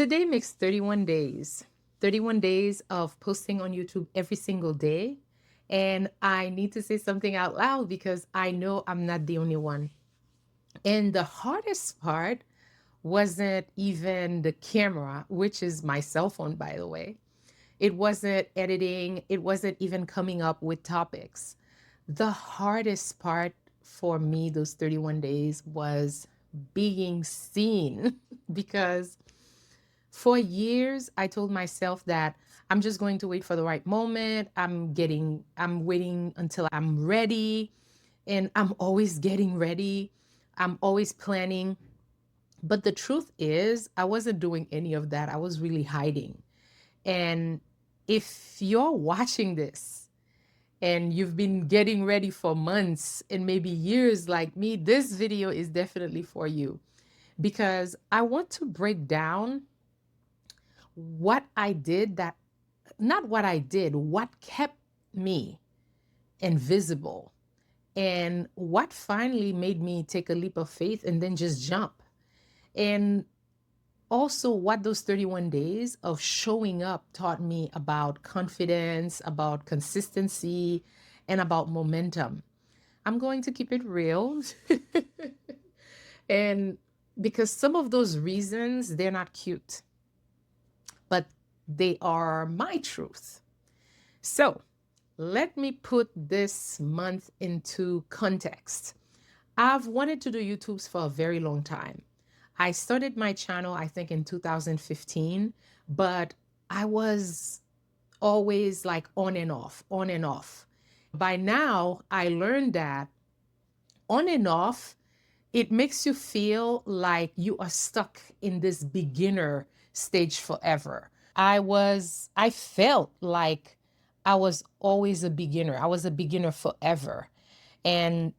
Today makes 31 days. 31 days of posting on YouTube every single day. And I need to say something out loud because I know I'm not the only one. And the hardest part wasn't even the camera, which is my cell phone, by the way. It wasn't editing, it wasn't even coming up with topics. The hardest part for me those 31 days was being seen because for years, I told myself that I'm just going to wait for the right moment. I'm waiting until I'm ready. And I'm always getting ready. I'm always planning. But the truth is, I wasn't doing any of that. I was really hiding. And if you're watching this and you've been getting ready for months and maybe years like me, this video is definitely for you because I want to break down what I did that not what I did, what kept me invisible and what finally made me take a leap of faith and then just jump. And also what those 31 days of showing up taught me about confidence, about consistency, and about momentum. I'm going to keep it real. And because some of those reasons, they're not cute, but they are my truth. So let me put this month into context. I've wanted to do YouTubes for a very long time. I started my channel, I think, in 2015, but I was always like on and off, on and off. By now, I learned that on and off, it makes you feel like you are stuck in this beginner stage forever. I felt like I was always a beginner. I was a beginner forever. And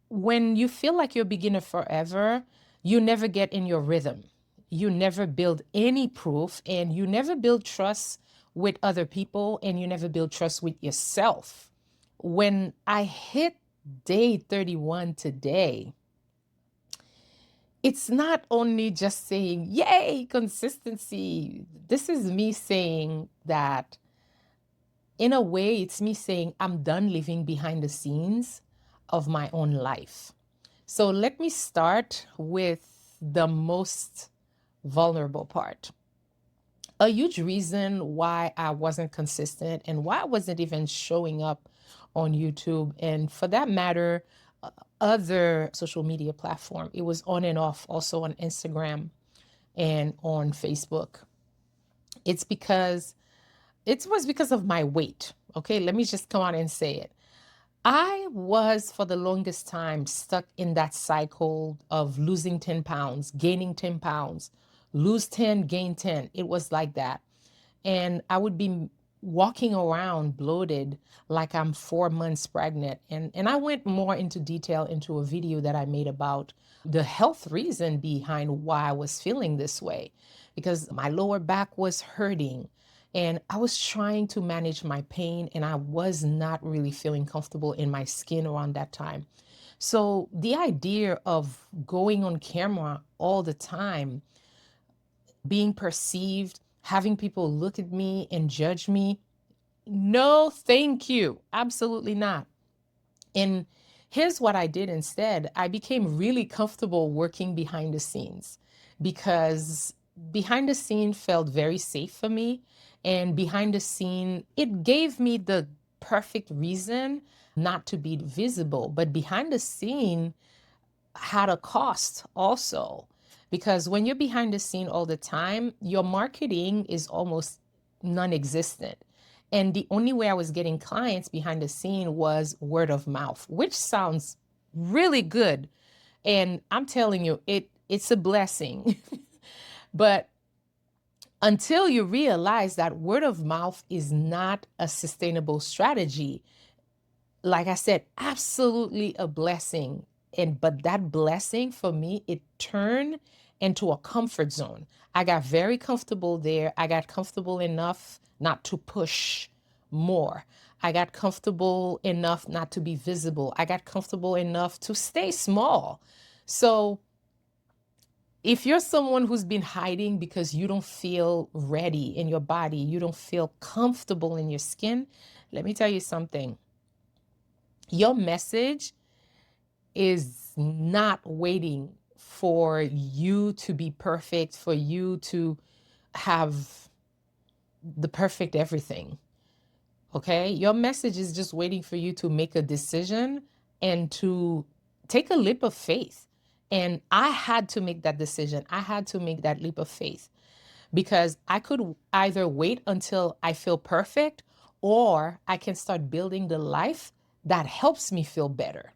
when you feel like you're a beginner forever, you never get in your rhythm. You never build any proof and you never build trust with other people and you never build trust with yourself. When I hit day 31 today, it's not only just saying, yay, consistency. This is me saying that in a way, it's me saying I'm done living behind the scenes of my own life. So let me start with the most vulnerable part. A huge reason why I wasn't consistent and why I wasn't even showing up on YouTube, and for that matter, other social media platform. It was on and off also on Instagram and on Facebook. It's because it was because of my weight. Okay, let me just come out and say it. I was for the longest time stuck in that cycle of losing 10 pounds, gaining 10 pounds, lose 10, gain 10. It was like that. And I would be walking around bloated like I'm 4 months pregnant. And I went more into detail into a video that I made about the health reason behind why I was feeling this way, because my lower back was hurting. And I was trying to manage my pain, and I was not really feeling comfortable in my skin around that time. So, the idea of going on camera all the time, being perceived, having people look at me and judge me, no, thank you. Absolutely not. And here's what I did instead. I became really comfortable working behind the scenes because behind the scene felt very safe for me. And behind the scene, it gave me the perfect reason not to be visible. But behind the scene had a cost also. Because when you're behind the scene all the time, your marketing is almost non existent. And the only way I was getting clients behind the scene was word of mouth, which sounds really good. And I'm telling you, it's a blessing. But until you realize that word of mouth is not a sustainable strategy, like I said, absolutely a blessing. And but that blessing for me, it turned into a comfort zone. I got very comfortable there. I got comfortable enough not to push more. I got comfortable enough not to be visible. I got comfortable enough to stay small. So, If you're someone who's been hiding because you don't feel ready in your body, you don't feel comfortable in your skin, let me tell you something. Your message is not waiting for you to be perfect, for you to have the perfect everything. Okay? Your message is just waiting for you to make a decision and to take a leap of faith. And I had to make that decision. I had to make that leap of faith because I could either wait until I feel perfect or I can start building the life that helps me feel better.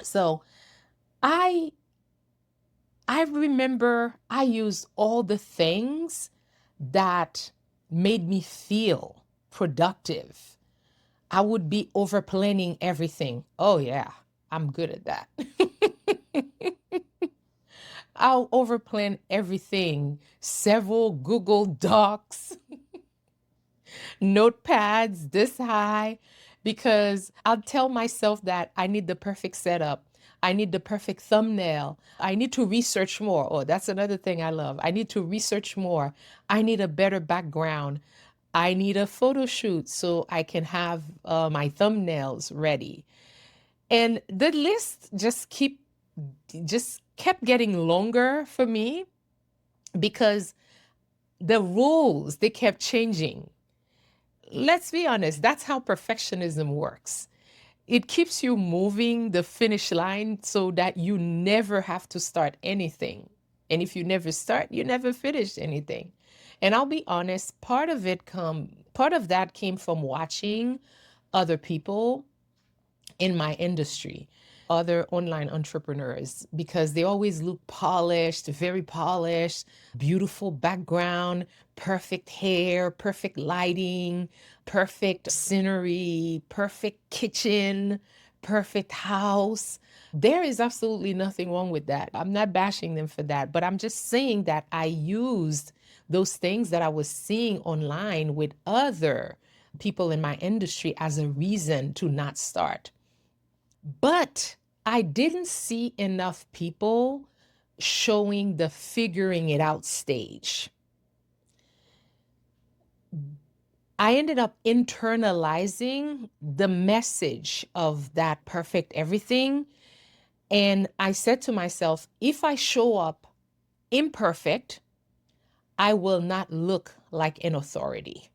So I I remember I used all the things that made me feel productive. I would be over planning everything. Oh, yeah, I'm good at that. I'll over plan everything, several Google Docs, notepads this high, because I'll tell myself that I need the perfect setup. I need the perfect thumbnail. I need to research more. Oh, that's another thing I love. I need to research more. I need a better background. I need a photo shoot so I can have my thumbnails ready. And the list just kept getting longer for me because the rules they kept changing. Let's be honest, that's how perfectionism works. It keeps you moving the finish line so that you never have to start anything. And if you never start, you never finish anything. And I'll be honest, part of that came from watching other people in my industry, other online entrepreneurs, because they always look polished, very polished, beautiful background, perfect hair, perfect lighting, perfect scenery, perfect kitchen, perfect house. There is absolutely nothing wrong with that. I'm not bashing them for that, but I'm just saying that I used those things that I was seeing online with other people in my industry as a reason to not start. But I didn't see enough people showing the figuring it out stage. I ended up internalizing the message of that perfect everything. And I said to myself, if I show up imperfect, I will not look like an authority.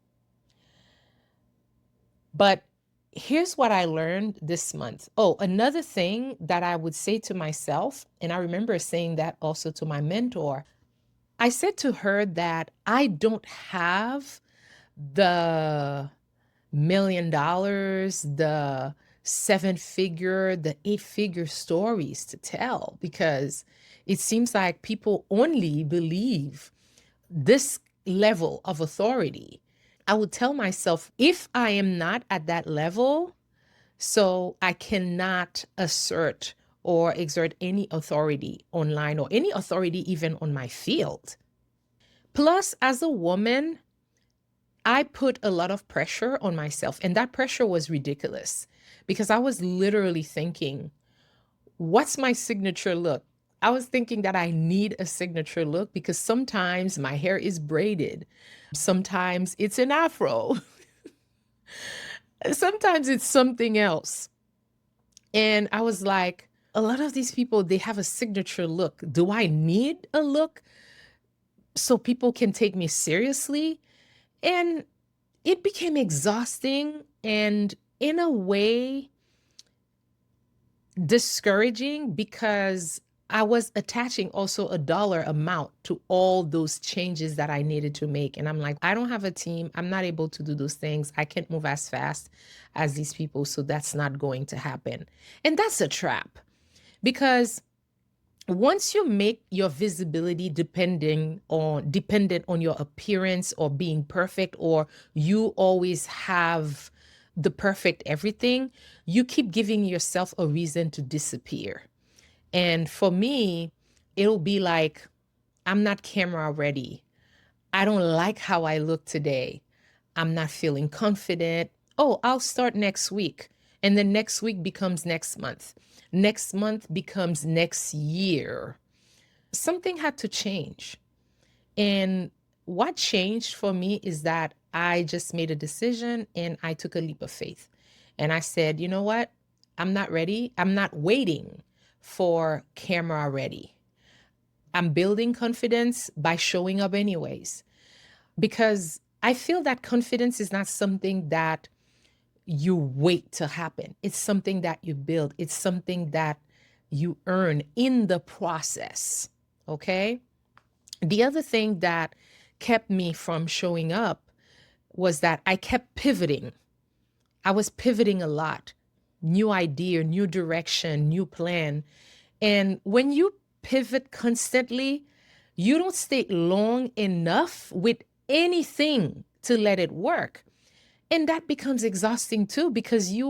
But here's what I learned this month. Oh, another thing that I would say to myself, and I remember saying that also to my mentor, I said to her that I don't have the $1 million, the 7-figure, the 8-figure stories to tell because it seems like people only believe this level of authority. I would tell myself if I am not at that level, so I cannot assert or exert any authority online or any authority even on my field. Plus, as a woman, I put a lot of pressure on myself, and that pressure was ridiculous because I was literally thinking, what's my signature look? I was thinking that I need a signature look because sometimes my hair is braided, sometimes it's an afro, sometimes it's something else. And I was like, a lot of these people, they have a signature look. Do I need a look so people can take me seriously? And it became exhausting and, in a way, discouraging because I was attaching also a dollar amount to all those changes that I needed to make. And I'm like, I don't have a team. I'm not able to do those things. I can't move as fast as these people. So that's not going to happen. And that's a trap because once you make your visibility dependent on your appearance or being perfect, or you always have the perfect everything, you keep giving yourself a reason to disappear. And for me, it'll be like, I'm not camera ready. I don't like how I look today. I'm not feeling confident. Oh, I'll start next week. And then next week becomes next month. Next month becomes next year. something had to change. And what changed for me is that I just made a decision and I took a leap of faith. And I said, you know what? I'm not ready. I'm not waiting for camera ready. I'm building confidence by showing up anyways. Because I feel that confidence is not something that you wait to happen. It's something that you build, it's something that you earn in the process. Okay. The other thing that kept me from showing up was that I kept pivoting. I was pivoting a lot. New idea, new direction, new plan. And when you pivot constantly, you don't stay long enough with anything to let it work. And that becomes exhausting too because you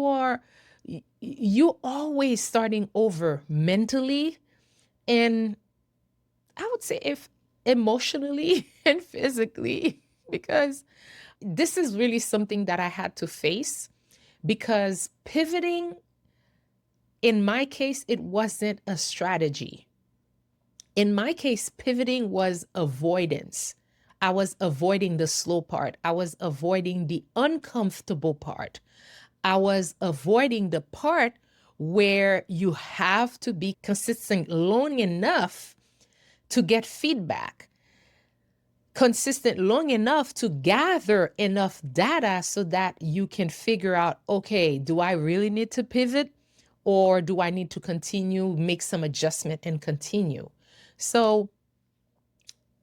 always starting over mentally and I would say if emotionally and physically because this is really something that I had to face because pivoting in my case it wasn't a strategy. In my case pivoting was avoidance. I was avoiding the slow part. I was avoiding the uncomfortable part. I was avoiding the part where you have to be consistent long enough to get feedback, consistent long enough to gather enough data so that you can figure out, okay, do I really need to pivot or do I need to continue, make some adjustment and continue? So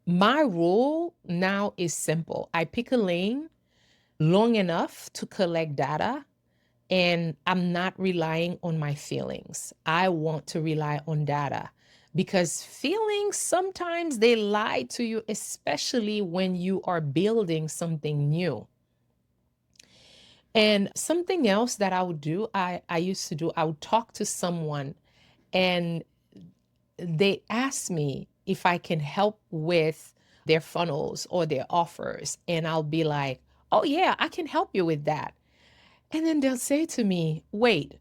my rule now is simple. I pick a lane long enough to collect data and I'm not relying on my feelings. I want to rely on data because feelings sometimes they lie to you, especially when you are building something new. And something else that I would do, I used to do, I would talk to someone and they ask me if I can help with their funnels or their offers. And I'll be like, oh, yeah, I can help you with that. And then they'll say to me, wait,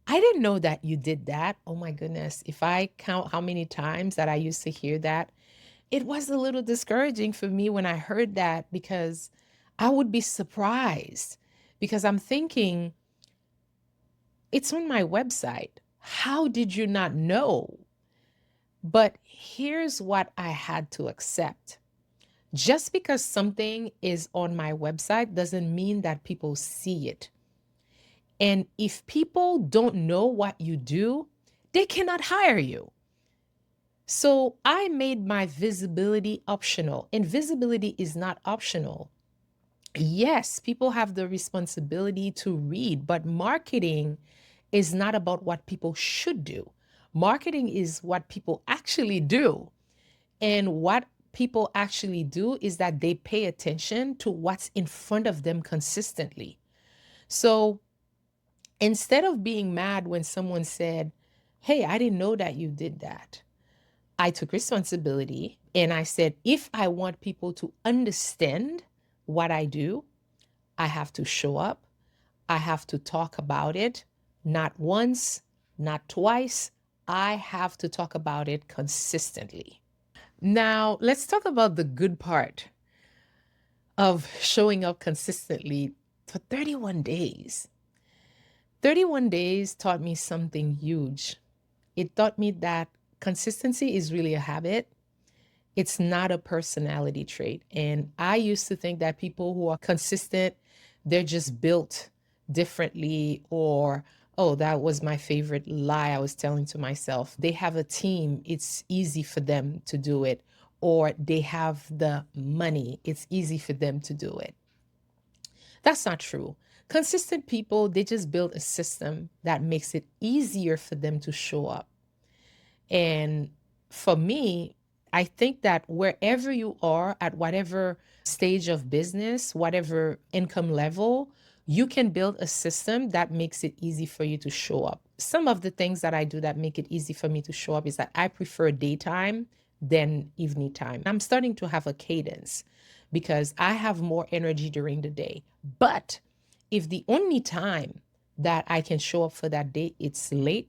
I didn't know that you did that. Oh my goodness. If I count how many times that I used to hear that, it was a little discouraging for me when I heard that because I would be surprised because I'm thinking, it's on my website. How did you not know? But here's what I had to accept. Just because something is on my website doesn't mean that people see it. And if people don't know what you do, they cannot hire you. So I made my visibility optional, and visibility is not optional. Yes, people have the responsibility to read, but marketing is not about what people should do. Marketing is what people actually do. And what people actually do is that they pay attention to what's in front of them consistently. So instead of being mad when someone said, hey, I didn't know that you did that, I took responsibility and I said, if I want people to understand what I do, I have to show up. I have to talk about it, not once, not twice. I have to talk about it consistently. Now, let's talk about the good part of showing up consistently for 31 days. 31 days taught me something huge. It taught me that consistency is really a habit. It's not a personality trait. And I used to think that people who are consistent, they're just built differently, or, oh, that was my favorite lie I was telling to myself. They have a team, it's easy for them to do it, or they have the money, it's easy for them to do it. That's not true. Consistent people, they just build a system that makes it easier for them to show up. And for me, I think that wherever you are at whatever stage of business, whatever income level, you can build a system that makes it easy for you to show up. Some of the things that I do that make it easy for me to show up is that I prefer daytime than evening time. I'm starting to have a cadence because I have more energy during the day. But if the only time that I can show up for that day, it's late,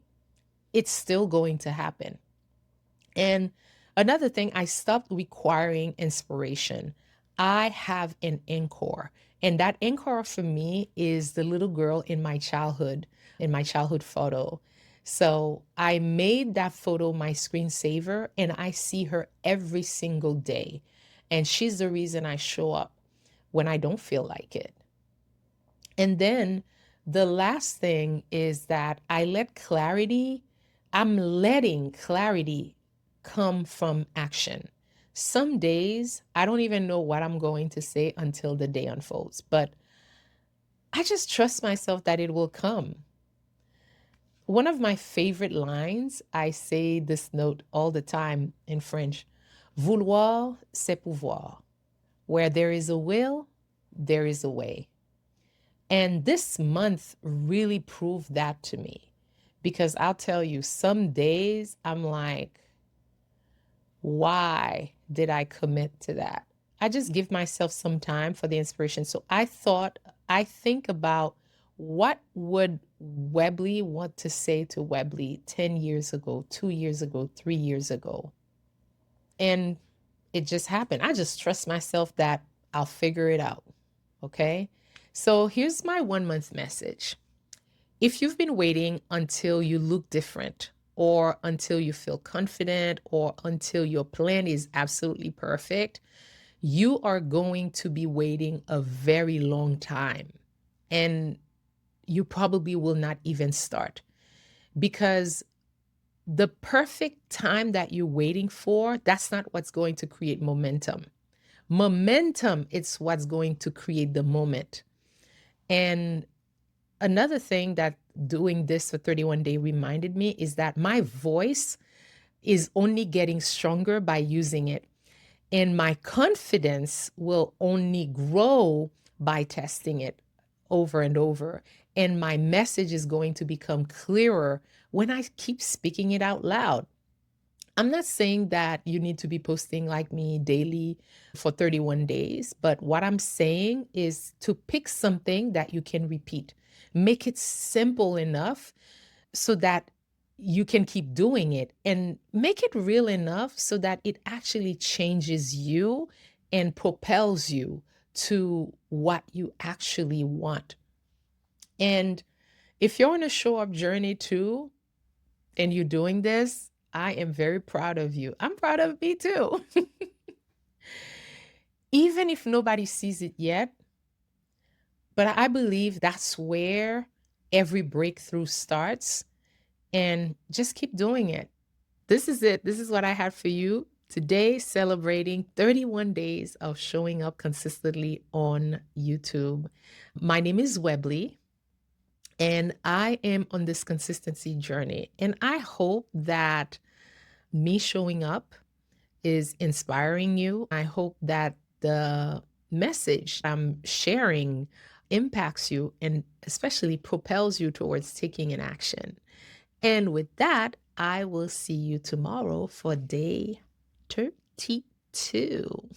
it's still going to happen. And Another thing, I stopped requiring inspiration. I have an anchor. And that anchor for me is the little girl in my childhood photo. So I made that photo my screensaver and I see her every single day. And she's the reason I show up when I don't feel like it. And then the last thing is that I'm letting clarity come from action. Some days I don't even know what I'm going to say until the day unfolds, but I just trust myself that it will come. One of my favorite lines, I say this note all the time in French: Vouloir, c'est pouvoir. Where there is a will, there is a way. And this month really proved that to me because I'll tell you, some days I'm like, why did I commit to that? I just give myself some time for the inspiration. So I think about what would Webley want to say to Webley 10 years ago, 2 years ago, 3 years ago. And it just happened. I just trust myself that I'll figure it out. Okay. So here's my 1 month message. If you've been waiting until you look different, or until you feel confident, or until your plan is absolutely perfect, you are going to be waiting a very long time. And you probably will not even start because the perfect time that you're waiting for, that's not what's going to create momentum. Momentum, it's what's going to create the moment. And another thing that doing this for 31 Day reminded me is that my voice is only getting stronger by using it. And my confidence will only grow by testing it over and over. And my message is going to become clearer when I keep speaking it out loud. I'm not saying that you need to be posting like me daily for 31 days, but what I'm saying is to pick something that you can repeat. Make it simple enough so that you can keep doing it, and make it real enough so that it actually changes you and propels you to what you actually want. And if you're on a show up journey too, and you're doing this, I am very proud of you. I'm proud of me too. Even if nobody sees it yet, but I believe that's where every breakthrough starts, and just keep doing it. This is it. This is what I had for you today, celebrating 31 days of showing up consistently on YouTube. My name is Webley, and I am on this consistency journey. And I hope that me showing up is inspiring you. I hope that the message I'm sharing impacts you and especially propels you towards taking an action. And with that, I will see you tomorrow for day 32.